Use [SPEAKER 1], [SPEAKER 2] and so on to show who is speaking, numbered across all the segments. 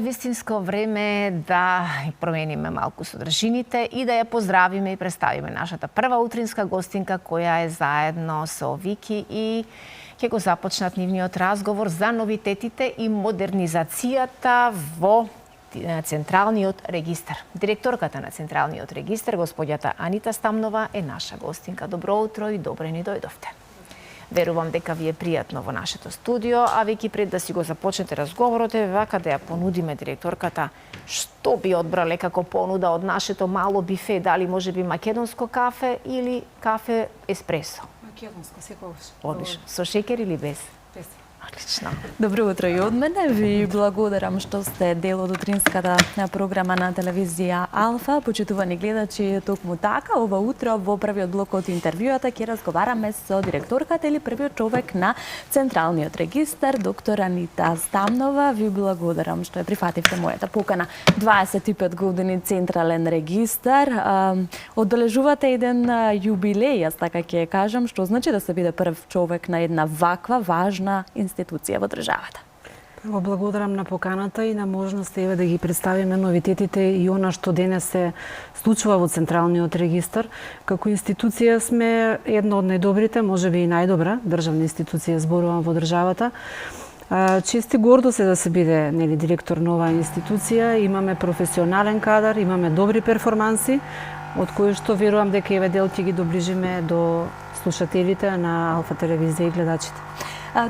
[SPEAKER 1] Вистинско време да промениме малку содржините и да ја поздравиме и представиме нашата прва утринска гостинка која е заедно со Вики и ќе го започнат нивниот разговор за новитетите и модернизацијата во Централниот регистар. Директорката на Централниот регистар, господјата Анита Стамнова, е наша гостинка. Добро утро и добре ни дојдовте. Верувам дека ви е пријатно во нашето студио, а Вики, пред да си го започнете разговорот, вака да ја понудиме директорката што би одбрале како понуда од нашето мало бифе, дали може би македонско кафе или кафе еспресо?
[SPEAKER 2] Македонско, секогаш.
[SPEAKER 1] Одлично. Со шекер или без?
[SPEAKER 2] Без.
[SPEAKER 1] Одлично.
[SPEAKER 3] Добро утро и од мене. Ви благодарам што сте дел од утринската програма на телевизија Алфа. Почитувани гледачи, токму така, ова утро во првиот блок од интервјуата ќе разговараме со директорката или првиот човек на Централниот регистар, доктор Анита Стамнова. Ви благодарам што ја прифативте мојата покана. 25 години Централен регистар. Одбележувате еден јубилеј, јас така ќе кажам, што значи да се биде прв човек на една ваква важна институција во државата.
[SPEAKER 2] Прво благодарам на поканата и на можноста да ги представиме новитетите и она што денес се случува во Централниот регистар. Како институција сме една од најдобрите, можеби и најдобра државна институција, зборувам, во државата. Чест и гордост е да се биде директор на оваа институција. Имаме професионален кадар, имаме добри перформанси, од кои што верувам дека еве дел ќе ги доближиме до слушателите на Алфа телевизија и гледачите.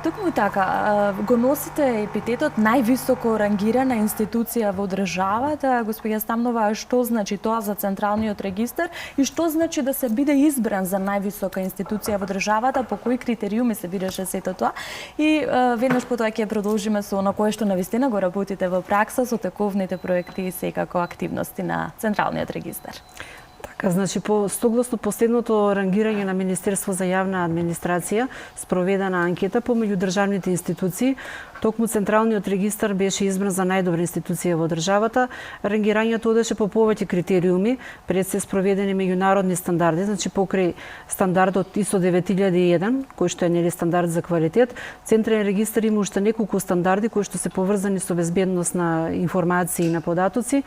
[SPEAKER 3] Токму така, го носите епитетот највисоко рангирана институција во државата. Господја Стамнова, што значи тоа за Централниот регистар и што значи да се биде избран за највисока институција во државата, по кои критериуми се бираше сето тоа? И веднаш потоа ќе продолжиме со она кое што навистина го работите во пракса, со тековните проекти и секако активности на Централниот регистар.
[SPEAKER 2] Така, значи, согласно последното рангирање на Министерство за јавна администрација, спроведена анкета помеѓу државните институции, токму Централниот регистар беше избран за најдобра институција во државата. Рангирањето одеше по повеќе критериуми, пред се спроведени меѓународни стандарди, значи покрај стандардот ISO 9001, кој што е стандард за квалитет. Централен регистар има уште неколку стандарди кои што се поврзани со безбедност на информации и на податоци,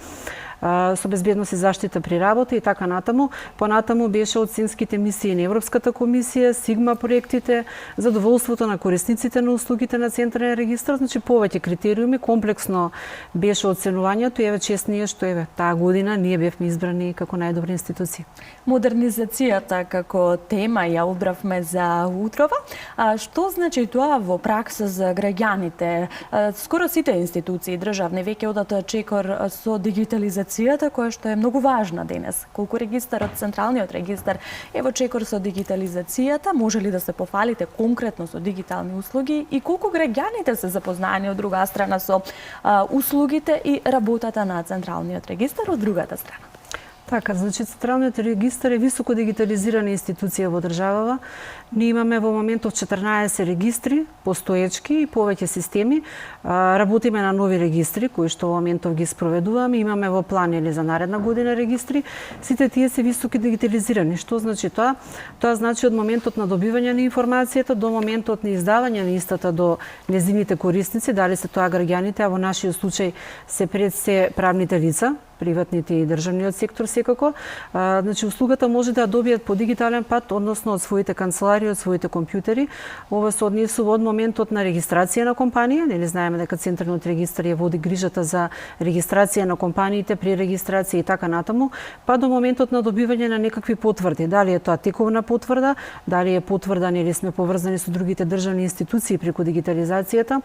[SPEAKER 2] со безбедност и заштита при работа и така натаму. Понатаму беше оценските мисии на Европската комисија, Сигма проектите, задоволството на корисниците на услугите на Централен регистар, значи повеќе критериуми, комплексно беше оценувањето и еве чест ние што еве таа година ние бевме избрани како најдобра институција.
[SPEAKER 3] Модернизацијата како тема ја одбравме за утрова. Што значи тоа во пракса за граѓаните? Скоро сите институции државни веќе одат чекор со дигитализацијата, која што е многу важна денес. Колку регистарот, Централниот регистар е во чекор со дигитализацијата, може ли да се пофалите конкретно со дигитални услуги и колку граѓаните се запознаени од друга страна со услугите и работата на Централниот регистар од другата страна?
[SPEAKER 2] Така, значи Централниот регистар е високо дигитализирана институција во државава. Ние имаме во моментов 14 регистри, постоечки и повеќе системи. Работиме на нови регистри, кои што во моментов ги спроведуваме. Имаме во план за наредна година регистри. Сите тие се високо дигитализирани. Што значи тоа? Тоа значи од моментот на добивање на информацијата до моментот на издавање на истата до незините корисници, дали се тоа граѓаните, а во нашиот случај се пред се правните лица, приватните и државниот сектор секако. Значи услугата може да ја добијат по дигитален пат, односно од своите канцеларии, од своите компјутери. Ова се однесува од моментот на регистрација на компанија, нели знаеме дека Централниот регистар ја води грижата за регистрација на компаниите, при регистрација и така натаму, па до моментот на добивање на некакви потврди. Дали е тоа тековна потврда, дали е потврда нели сме поврзани со другите државни институции преку дигитализацијата.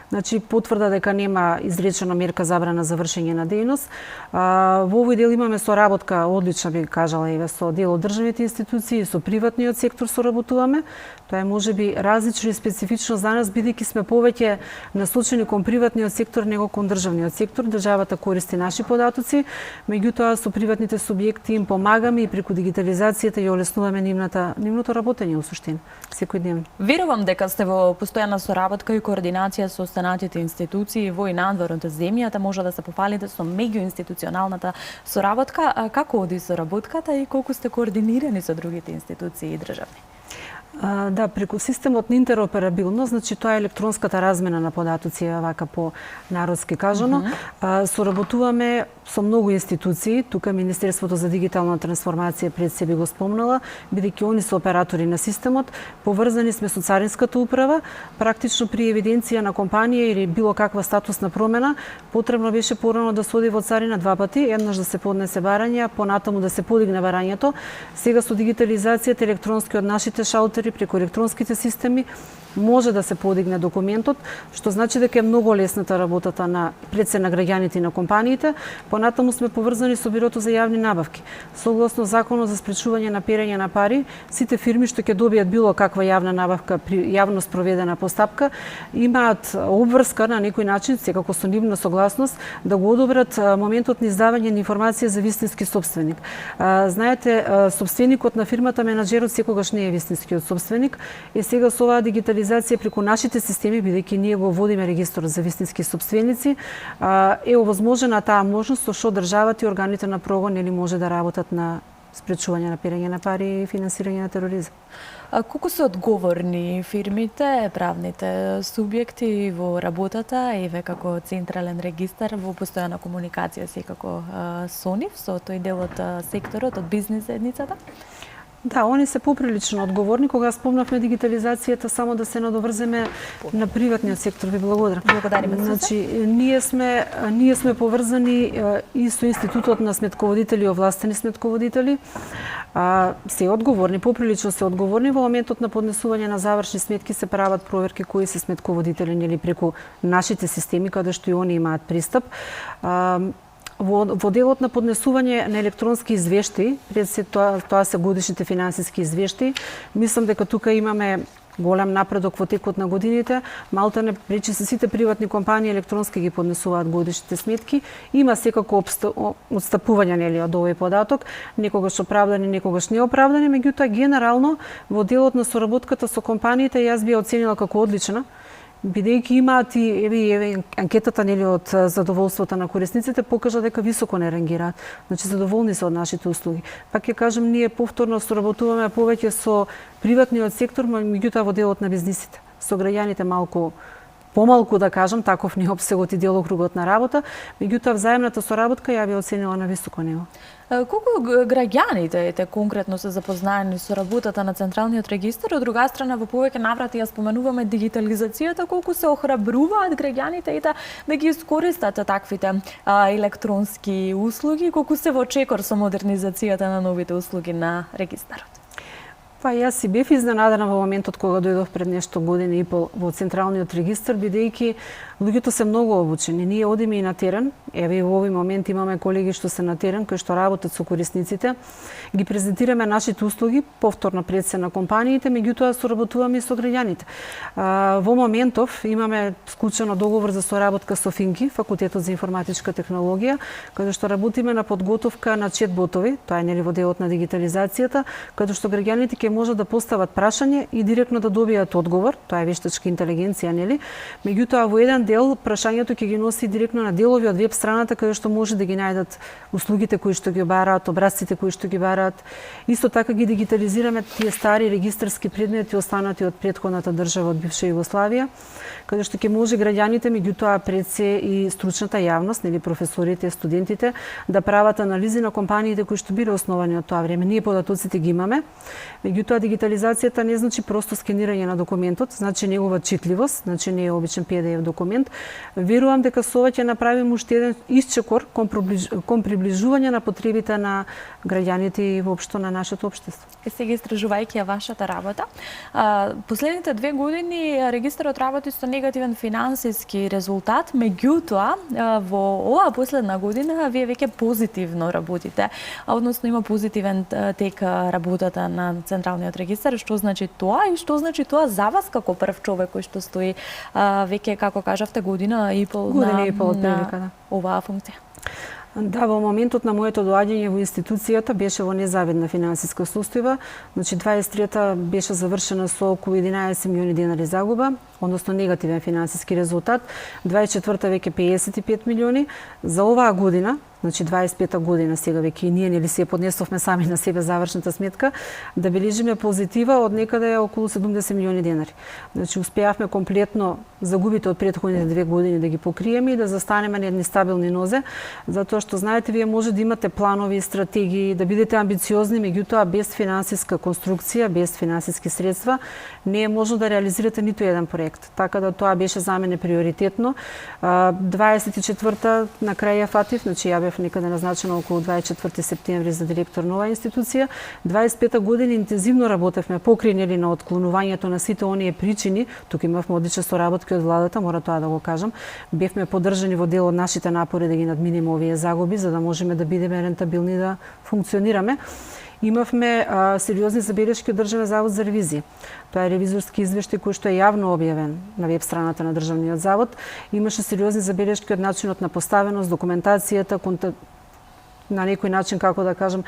[SPEAKER 2] Значи потврда дека нема изречена мерка забрана за вршење на дејност. Во овој дел имаме соработка, одлична би кажала, и со дел од државните институции, со приватниот сектор соработуваме. Тоа е можеби различно и специфично за нас, бидејќи сме повеќе насочени кон приватниот сектор него кон државниот сектор. Државата користи наши податоци, меѓутоа со приватните субјекти им помагаме и преку дигитализацијата ја олеснуваме нивното работење во суштина секојдневно.
[SPEAKER 3] Верувам дека сте во постојана соработка и координација со останатите институции во и надвор од земјата, може да се пофалите со меѓуинституционалната соработка. Како оди соработката и колку сте координирани со другите институции и државни?
[SPEAKER 2] Да, преку системот на интероперабилност, значи тоа е електронската размена на податоци, вака по народски кажано. Соработуваме со многу институции, тука Министерството за дигитална трансформација пред себе го спомнала, бидејќи они се оператори на системот, поврзани сме со Царинската управа, практично при евиденција на компанија или било каква статусна промена, потребно беше порано да се оди во царина 2 пати, еднаш да се поднесе барање, понатаму да се подигне барањето. Сега со дигитализацијата електронски од нашите шалтери преку електронските системи може да се подигне документот, што значи дека е многу лесната работата на пред се на граѓаните и на компаниите. Понатаму сме поврзани со Бирото за јавни набавки. Согласно Законот за спречување на перење на пари, сите фирми што ќе добијат било каква јавна набавка при јавно спроведена постапка имаат обврска на некој начин, секако со нивна согласност, да го одобрат моментот на издавање на информација за вистински собственик. Знаете, собственикот на фирмата, менаџерот секогаш не е вистинскиот собственик, и сега со оваа дигитализација преку нашите системи, бидејќи ние го водиме регистрот за вистински собственици, е овозможена таа можност со што државата и органите на прогон или може да работат на спречување на перење на пари и финансирање на тероризам.
[SPEAKER 3] Колку се одговорни фирмите, правните субјекти во работата и ве како централен регистар во постојана комуникација секако со нив, со тој дел од секторот, од бизнис заедницата?
[SPEAKER 2] Да, они се поприлично одговорни. Кога спомнавме дигитализацијата, само да се надоврземе на приватниот сектор. Ви благодарам.
[SPEAKER 3] Благодариме се.
[SPEAKER 2] Значи, ние сме поврзани и со Институтот на сметководители и овластени сметководители. Се одговорни, поприлично се одговорни. Во моментот на поднесување на завршни сметки се прават проверки кои се сметководители или преку нашите системи, каде што и они имаат пристап. Во делот на поднесување на електронски извештаи, пред се тоа се годишните финансиски извештаи, мислам дека тука имаме голем напредок во текот на годините. Малтане речиси сите приватни компании електронски ги поднесуваат годишните сметки. Има секако отстапување нели од овој податок, некогаш оправдани, некогаш неоправдани, меѓутоа генерално во делот на соработката со компаниите јас би ја оценила како одлична, бидејќи имаат и анкетата нели од задоволството на корисниците покажа дека високо не рангираат. Значи задоволни се од нашите услуги. Пак ќе кажам, ние повторно соработуваме повеќе со приватниот сектор, меѓутоа во делот на бизнисите. Со граѓаните помалку да кажам, таков не опсегот и делокругот на работа, меѓутоа взаемната соработка ја би оценила на високо ниво.
[SPEAKER 3] Колку граѓаните конкретно се запознаени со работата на Централниот регистар, од друга страна во повеќе наврати ја споменуваме дигитализацијата, колку се охрабруваат граѓаните и да ги искористат таквите електронски услуги, колку се во чекор со модернизацијата на новите услуги на регистарот?
[SPEAKER 2] Па јас си бев изненадена во моментот кога дојдов пред нешто година и пол во Централниот регистар, бидејќи луѓето се многу обучени. Ние одиме и на терен, еве и во овој момент имаме колеги што се на терен, кои што работат со корисниците, ги презентираме нашите услуги, повторно пред се на компаниите, меѓутоа соработуваме и со граѓаните. Во моментов имаме склучено договор за соработка со ФИНКИ, Факултетот за информатичка технологија, каде што работиме на подготовка на чет-ботови, тоа е нели во делот на дигитализацијата, каде што граѓаните ќе можат да постават прашање и директно да добијат одговор, тоа е вештачка интелигенција, нели? Меѓутоа во еден дел прашањето ќе ги носи директно на делови од веб страната каде што може да ги најдат услугите кои што ги бараат, образците кои што ги бараат. Исто така ги дигитализираме тие стари регистарски предмети останати од претходната држава од бивша Југославија, каде што ќе може граѓаните, меѓутоа пред се и стручната јавност, нели професорите, студентите, да прават анализи на компаниите кои што биле основани од тоа време. Ние податоците ги имаме. Меѓутоа дигитализацијата не значи просто скенирање на документот, значи негова читливост, значи не е обичен PDF документ. Верувам дека со ова ќе направиме уште еден исчекор кон приближување на потребите на граѓаните и воопшто на нашето општество.
[SPEAKER 3] Сега истражувајќи ја вашата работа, последните 2 години регистарот работи со негативен финансиски резултат, меѓутоа во оваа последна година вие веќе позитивно работите, односно има позитивен тек работата на Централниот регистар. Што значи тоа и што значи тоа за вас како прв човек кој што стои веќе, како кажавте, година и пол на оваа функција?
[SPEAKER 2] Да, во моментот на моето доаѓање во институцијата беше во незавидна финансиска состојба. Значи 23-та беше завршена со околу 11 милиони денари загуба, односно негативен финансиски резултат. 24-та веќе 55 милиони. За оваа година значи 25-та година сега веќе и ние нели се поднесовме сами на себе завршната сметка, да бележиме позитива од некаде околу 70 милиони денари. Значи успеавме комплетно загубите од претходните 2 години да ги покриеме и да застанеме на едни стабилни нозе, затоа што знаете вие може да имате планови и стратегии, да бидете амбициозни, меѓутоа без финансиска конструкција, без финансиски средства не е можно да реализирате ниту еден проект. Така да тоа беше за мене приоритетно. 24-та на крај ја фатив, значи ја бев некаде назначена околу 24 септември за директор на оваа институција. 25-та година интензивно работевме покрај нели на отклонувањето на сите оние причини. Тука имавме одлични соработки од владата, мора тоа да го кажам. Бевме поддржани во дел од нашите напори да ги надминеме овие загуби за да можеме да бидеме рентабилни да функционираме. Имавме сериозни забелешки од Државен завод за ревизија. Тоа е ревизорски извештај кој што е јавно објавен на веб страната на Државниот завод. Имаше сериозни забелешки од начинот на поставеност, документацијата, на некој начин, како да кажам,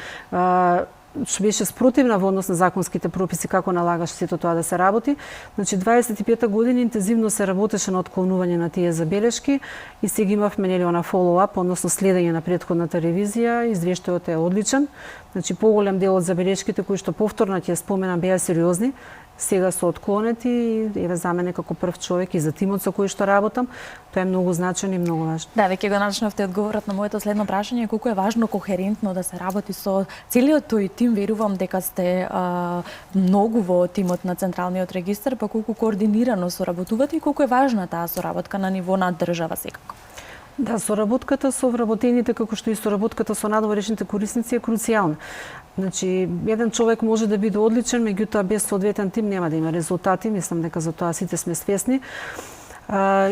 [SPEAKER 2] што беше спротивна во однос на законските прописи како налагаш сето тоа да се работи. Значи 25-та година интензивно се работеше на отклонување на тие забелешки и сега имавме нели она follow-up, односно следење на претходната ревизија. Извештајот е одличен. Значи поголем дел од забелешките кои што повторно ќе споменам беа сериозни, сега се отклонети и еве за мене како прв човек и за тимот со кој што работам, тоа е многу значено и многу важно.
[SPEAKER 3] Да, веќе го начнавте одговорот на моето следно прашање, колку е важно кохерентно да се работи со целиот тој тим. Верувам дека сте многу во тимот на Централниот регистар, па колку координирано соработувате и колку е важна таа соработка на ниво на држава секако.
[SPEAKER 2] Да, соработката со вработените, како што и соработката со надворешните корисници е круцијална. Значи, еден човек може да биде одличен, меѓутоа без соодветен тим нема да има резултати, мислам дека за тоа сите сме свесни.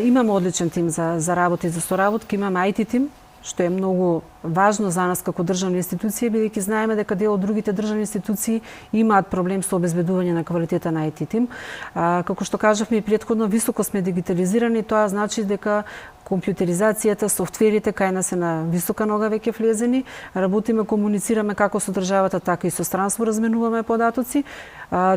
[SPEAKER 2] Имаме одличен тим за работа и за соработка, имаме IT тим, што е многу важно за нас како државна институција, бидејќи знаеме дека дел од другите државни институции имаат проблем со обезбедување на квалитета на IT тим. Како што кажавме и претходно, високо сме дигитализирани, тоа значи дека компјутеризацијата, софтверите кај нас е на висока нога веќе влезени, работиме, комуницираме како со државата, така и со странство разменуваме податоци.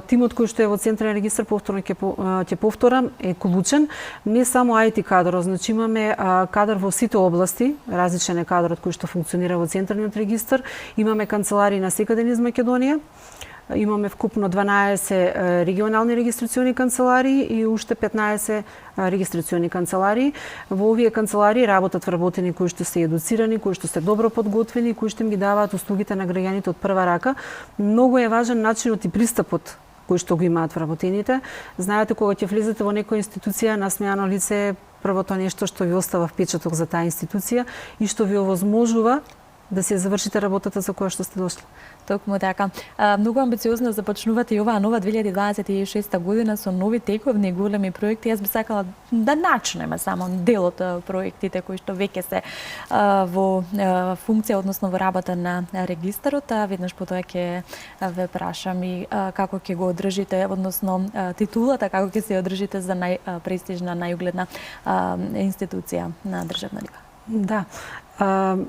[SPEAKER 2] Тимот кој што е во Централен регистар, повторно ќе повторам, е клучен, не само IT кадрот, значи имаме кадар во сите области, различен е кадрот кој што функционира во Централниот регистар, имаме канцеларии на секаде низ Македонија. Имаме вкупно 12 регионални регистрациони канцеларии и уште 15 регистрациони канцеларии. Во овие канцеларии работат вработени кои што се едуцирани, кои што се добро подготвени, кои што им ги даваат услугите на граѓаните од прва рака. Многу е важен начинот и пристапот кој што го имаат вработените. Знаете, кога ќе влезете во некоја институција, насмејано лице е првото нешто што ви остава впечаток за таа институција и што ви овозможува да се завршите работата за која што сте дошли.
[SPEAKER 3] Токму така. Многу амбициозно започнувате и оваа нова 2026 година со нови тековни големи проекти. Јас би сакала да начнеме само дел од проектите кои што веќе се во функција, односно во работа на регистарот. Веднаш потоа ќе ве прашам и како ќе го одржите, односно титулата, како ќе се одржите за најпрестижна, најугледна институција на државна нива.
[SPEAKER 2] Да.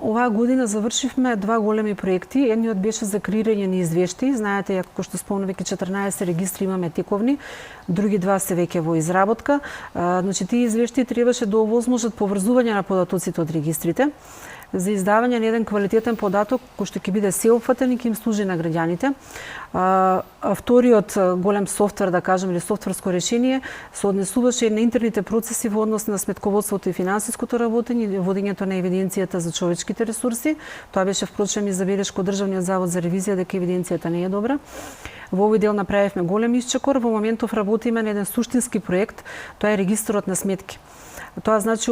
[SPEAKER 2] Оваа година завршивме 2 големи проекти. Едниот беше за креирање на извештаи. Знаете, како што спомнав, веќе 14 регистри имаме тековни, други 2 се веќе во изработка. Значи, тие извештаи требаше да овозможат поврзување на податоците од регистрите за издавање на еден квалитетен податок кој што ќе биде сеопфатен и ќе им служи на граѓаните. Вториот голем софтвер, да кажем, или софтверско решение се однесуваше на интерните процеси во однос на сметководството и финансиското работење и водењето на евиденцијата за човечките ресурси. Тоа беше впрочем и забелешка од Државниот завод за ревизија дека евиденцијата не е добра. Во овој дел направивме голем исчекор, во моментов работиме на еден суштински проект, тоа е регистарот на сметки. Тоа значи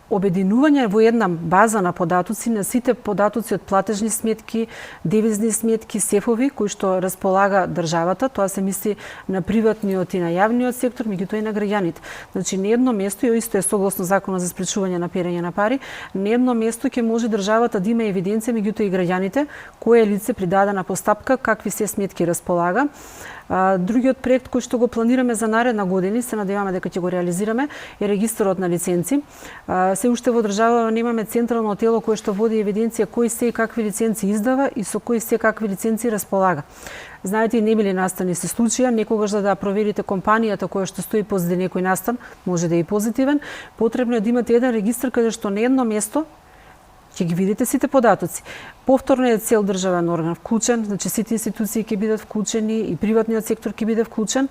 [SPEAKER 2] обединување во една база на податоци на сите податоци од платежни сметки, девизни сметки, сефови кои што располага државата. Тоа се мисли на приватниот и на јавниот сектор, меѓутоа и на граѓаните. Значи, на едно место, и исто е согласно Законот за спречување на перење на пари, на едно место ќе може државата да има евиденција, меѓутоа и граѓаните, кое лице при дадена постапка, какви се сметки располага. Другиот проект кој што го планираме за наредна година, се надеваме дека ќе го реализираме, е регистарот на лиценци. Се уште во држава немаме централно тело кое што води евиденција кои се и какви лиценци издава и со кои се какви лиценци располага. Знаете, и не били настани се случаја, некогаш за да проверите компанијата која што стои позади некој настан, може да е и позитивен, потребно е да имате еден регистар каде што на едно место ќе ги видите сите податоци. Повторно е цел државен орган вклучен, значи сите институции ќе бидат вклучени и приватниот сектор ќе биде вклучен.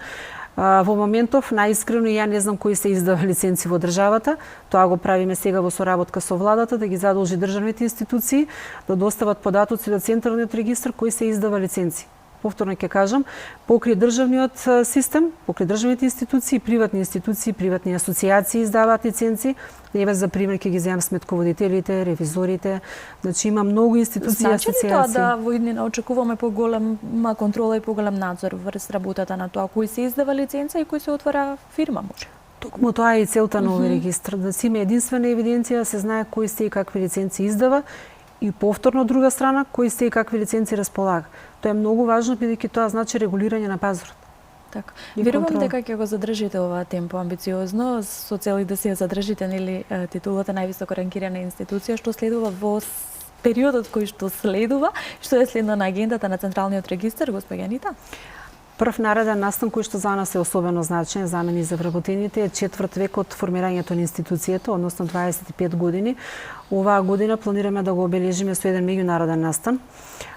[SPEAKER 2] Во моментов, наискрено, ја не знам кои се издава лиценци во државата. Тоа го правиме сега во соработка со владата, да ги задолжи државните институции да достават податоци до Централниот регистар кои се издава лиценци. Повторно ќе кажам, покрај државниот систем, покрај државните институции, приватни асоциации издаваат лиценци. Еве за пример ќе ги земам сметководителите, ревизорите, значи има многу институции и асоциации.
[SPEAKER 3] Значи ли тоа да во иднина очекуваме поголема контрола и поголем надзор врз работата на тоа кој се издава лиценца и кој се отвара фирма може?
[SPEAKER 2] Токму тоа е и целта на овој регистар, да се има единствена евиденција, да се знае кој се и какви лиценци издава и повторно од друга страна кој се и какви лиценци располага. Тоа е многу важно бидејќи тоа значи регулирање на пазарот.
[SPEAKER 3] Така. Верувам дека ќе го задржите ова темпо амбициозно со цел да се задржите нели титулата највисоко рангирана институција што следува во периодот кој што следува, што е следно на агендата на Централниот регистар, господја Анита.
[SPEAKER 2] Прв нареден настан кој што за нас е особено значаен, за мене и за вработените, е 4 век од формирањето на институцијата, односно 25 години. Оваа година планираме да го обележиме со еден меѓународен настан.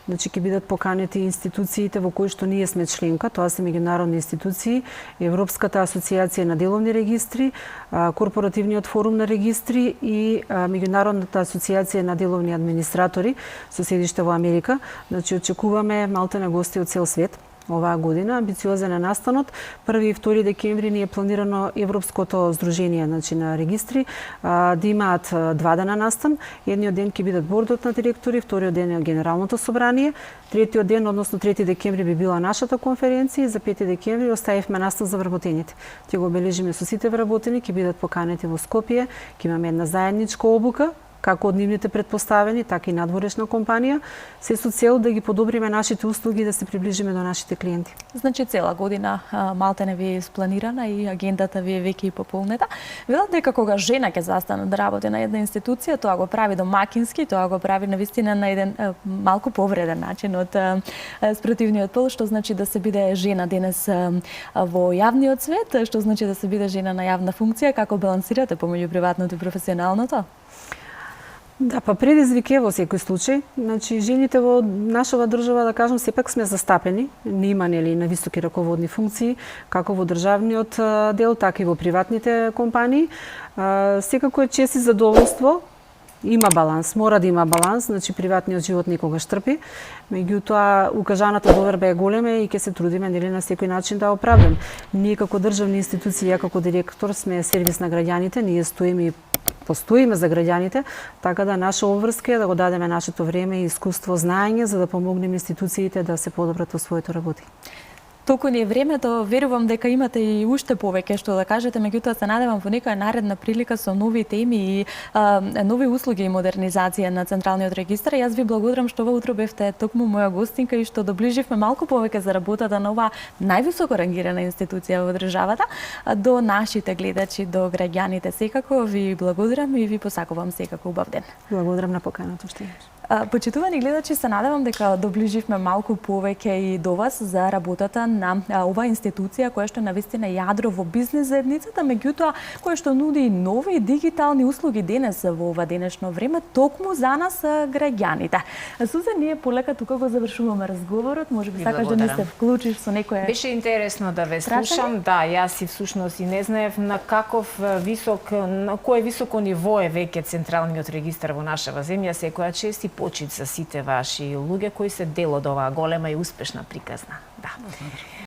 [SPEAKER 2] Значи ќе бидат поканети институциите во кои што ние сме членка, тоа се меѓународни институции, Европската асоциација на деловни регистри, Корпоративниот форум на регистри и Меѓународната асоциација на деловни администратори со седиште во Америка. Значи очекуваме малтене гости од цел свет. Оваа година амбициозен е настанот. 1 и 2 декември ни е планирано Европското здружение, значи на регистри, да имаат 2 дена настан. Едниот ден ќе бидат бордот на директори, вториот ден е Генералното собрание, третиот ден, односно 3 декември би била нашата конференција и за 5 декември оставивме настан за вработените. Ќе го обележиме со сите вработени, ќе бидат поканети во Скопје, ќе имаме една заедничка обука како од нивните предпоставени, така и надворешна компанија, се со цел да ги подобриме нашите услуги и да се приближиме до нашите клиенти.
[SPEAKER 3] Значи цела година малтене ви е спланирана и агендата ви е веќе и пополнета. Велат дека кога жена ќе застане да работи на една институција, тоа го прави домакински, тоа го прави навистина на еден малку повреден начин од спротивниот пол, што значи да се биде жена денес во јавниот свет, што значи да се биде жена на јавна функција, како балансирате помеѓу приватното и професионалното?
[SPEAKER 2] Да, па предизвик е во секој случај. Значи, жените во нашава држава, да кажам, сепак сме застапени. Не има нели на високи раководни функции, како во државниот дел, така и во приватните компании. Секако е чест и задоволство. Има баланс, мора да има баланс, значи приватниот живот никогаш трпи. Меѓутоа, укажаната доверба е голема и ќе се трудиме нели на секој начин да оправдам. Ние како државни институции, ја како директор сме сервис на граѓаните, ние стоиме и постоиме за граѓаните, така да наша обврска е да го дадеме нашето време и искуство, знаење за да помогнеме институциите да се подобрат во своето работи.
[SPEAKER 3] Толку ни е времето, верувам дека имате и уште повеќе што да кажете, меѓутоа се надевам во некоја наредна прилика со нови теми и нови услуги и модернизација на Централниот регистар. Јас ви благодарам што ова утро бевте токму моја гостинка и што доближивме малку повеќе за работата на оваа највисоко рангирана институција во државата до нашите гледачи, до граѓаните. Секако ви благодарам и ви посакувам секако убав ден.
[SPEAKER 2] Благодарам на поканата уште еднаш.
[SPEAKER 3] Почитувани гледачи, се надевам дека доближивме малку повеќе и до вас за работата на оваа институција која што навистина јадро во бизнес заедницата, меѓутоа која што нуди нови дигитални услуги денес во ова денешно време токму за нас граѓаните. Сузан, ние полека тука го завршуваме разговорот, можеби сакаш да ми се вклучиш со некоја.
[SPEAKER 1] Беше интересно да ве слушам. Да, јас и всушност и не знаев на каков висок, на кое високо ниво е веќе Централниот регистар во нашава земја. Секоја чест и почит за сите ваши луѓе кои се дел од оваа голема и успешна приказна. Да.